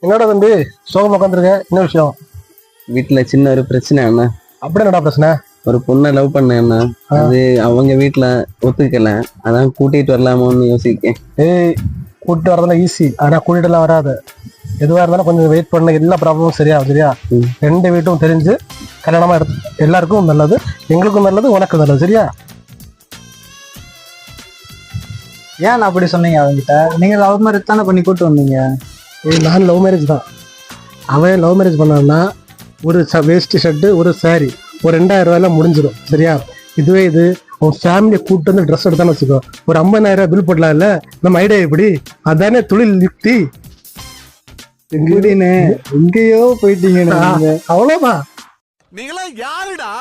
என்னடா தம்பி சோகம் உட்காந்துருக்க? என்ன விஷயம்? வீட்டுல சின்ன ஒரு பிரச்சனை அண்ணா. அப்படி என்னடா பிரச்சனை? ஒரு பொண்ணை லவ் பண்ணேன் அண்ணா. அது அவங்க வீட்டுல ஒத்துக்கல. அதான் கூட்டிட்டு வரலாமோன்னு யோசிக்கேன். ஏய், கூட்டிட்டு வரதெல்லாம் ஈஸி. ஆனா கூட்டிட்டு எல்லாம் வராது. எதுவா இருந்தாலும் கொஞ்சம் வெயிட் பண்ண, எல்லா ப்ராப்ளமும் சரியா? ரெண்டு வீட்டும் தெரிஞ்சு கல்யாணமா எல்லாருக்கும் நல்லது, எங்களுக்கும் நல்லது, உனக்கு நல்லது. சரியா? ஏன் நான் அப்படி சொன்னீங்க அவங்ககிட்ட? நீங்க லவ் மேரேஜ் தானே பண்ணி கூட்டு வந்தீங்க. நான் லவ் மேரேஜ் தான். அவன் லவ் மேரேஜ் பண்ணான்னா ஒரு வேஸ்ட் ஷர்ட்டு, ஒரு சாரி, ஒரு 2000 ரூபாயில முடிஞ்சிடும். சரியா? இதுவே இது உன் ஃபேமிலியை கூப்பிட்டு வந்து ட்ரெஸ் எடுத்தான்னு வச்சுக்கோ, ஒரு 50,000 பில் போடலாம். இல்ல நம்ம ஐடியா எப்படி? அதானே தொழில் யுக்தி. எங்கேயோ போயிட்டீங்க. அவ்வளவுதான். நீங்களா யாருடா?